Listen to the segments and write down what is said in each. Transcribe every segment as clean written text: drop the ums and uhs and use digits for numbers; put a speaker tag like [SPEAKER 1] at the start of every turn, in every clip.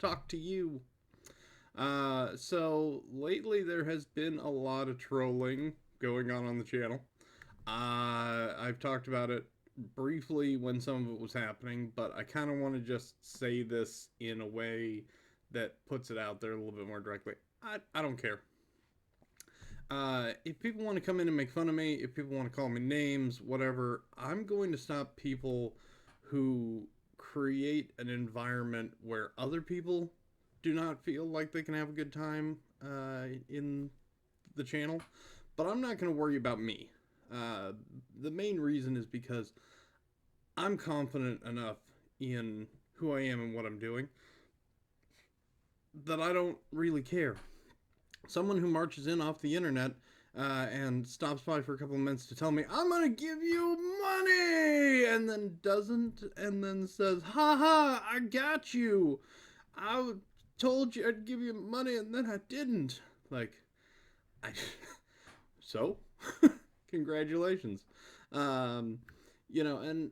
[SPEAKER 1] talk to you. So lately there has been a lot of trolling going on the channel. I've talked about it briefly when some of it was happening, but I kind of want to just say this in a way that puts it out there a little bit more directly. I don't care. If people want to come in and make fun of me, if people want to call me names, whatever, I'm going to stop people who create an environment where other people do not feel like they can have a good time in the channel. But I'm not going to worry about me. Uh, the main reason is because I'm confident enough in who I am and what I'm doing that I don't really care. Someone who marches in off the internet and stops by for a couple of minutes to tell me, I'm going to give you money, and then doesn't, and then says, haha, I got you. I told you I'd give you money, and then I didn't. Like, I. So? Congratulations. Um, and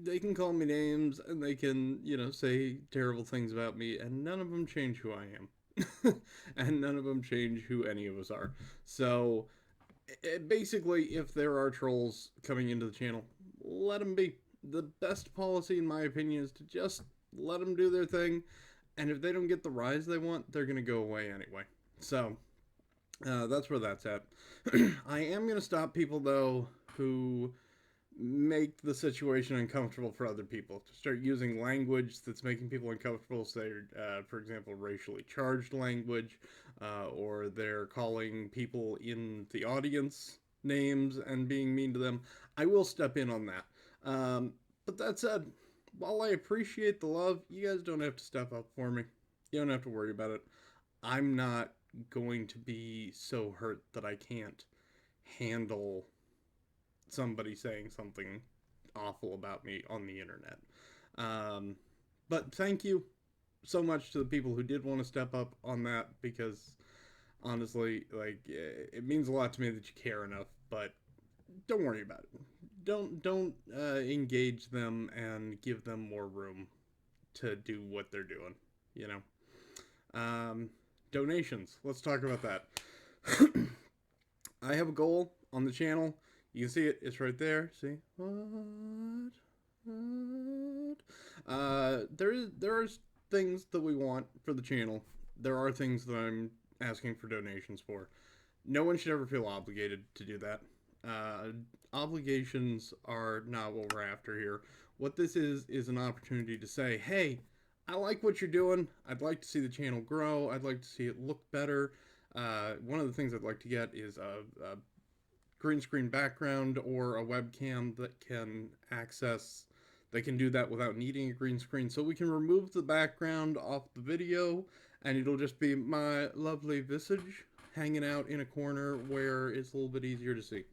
[SPEAKER 1] they can call me names and they can, say terrible things about me, and none of them change who I am. And none of them change who any of us are. So, basically, if there are trolls coming into the channel, let them be. The best policy, in my opinion, is to just let them do their thing. And if they don't get the rise they want, they're going to go away anyway. So, that's where that's at. I am going to stop people, though, who make the situation uncomfortable for other people. To start using language that's making people uncomfortable, say, for example, racially charged language, or they're calling people in the audience names and being mean to them. I will step in on that. But that said, while I appreciate the love, you guys don't have to step up for me. You don't have to worry about it. I'm not going to be so hurt that I can't handle somebody saying something awful about me on the internet. Um, but thank you so much to the people who did want to step up on that, because honestly, like, it means a lot to me that you care enough. But don't worry about it. Don't engage them and give them more room to do what they're doing. You know. Donations. Let's talk about that. I have a goal on the channel. You can see it. It's right there. See? What? What? There are things that we want for the channel. There are things that I'm asking for donations for. No one should ever feel obligated to do that. Obligations are not what we're after here. What this is an opportunity to say, hey, I like what you're doing. I'd like to see the channel grow. I'd like to see it look better. One of the things I'd like to get is a green screen background or a webcam that can do that without needing a green screen. So we can remove the background off the video and it'll just be my lovely visage hanging out in a corner where it's a little bit easier to see.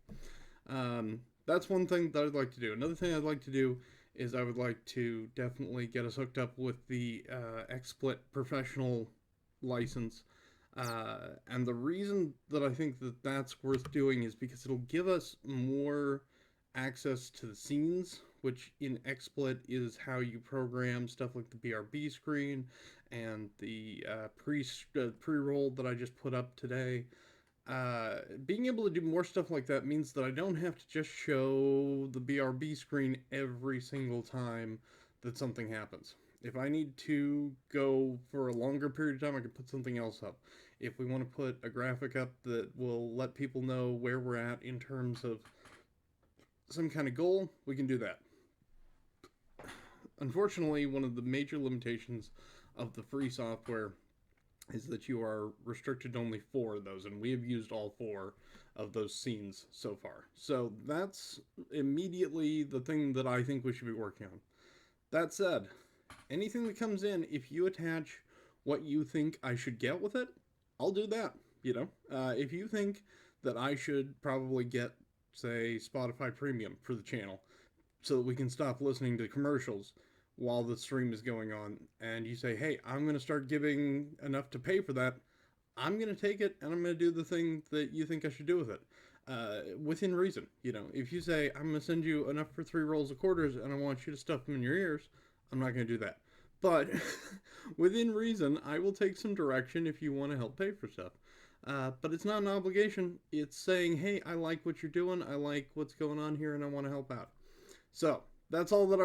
[SPEAKER 1] That's one thing that I'd like to do. Another thing I'd like to do is I would like to definitely get us hooked up with the XSplit professional license. And the reason that I think that that's worth doing is because it'll give us more access to the scenes, which in XSplit is how you program stuff like the BRB screen and the pre-roll that I just put up today. Being able to do more stuff like that means that I don't have to just show the BRB screen every single time that something happens. If I need to go for a longer period of time, I can put something else up. If we want to put a graphic up that will let people know where we're at in terms of some kind of goal, we can do that. Unfortunately, one of the major limitations of the free software is that you are restricted to only 4 of those, and we have used all 4 of those scenes so far. So that's immediately the thing that I think we should be working on. That said, anything that comes in, if you attach what you think I should get with it, I'll do that. If you think that I should probably get, say, Spotify Premium for the channel so that we can stop listening to commercials while the stream is going on, and you say, hey, I'm going to start giving enough to pay for that, I'm going to take it and I'm going to do the thing that you think I should do with it. Within reason. If you say, I'm going to send you enough for 3 rolls of quarters and I want you to stuff them in your ears, I'm not going to do that. But within reason, I will take some direction if you want to help pay for stuff. But it's not an obligation. It's saying, hey, I like what you're doing. I like what's going on here, and I want to help out. So that's all that I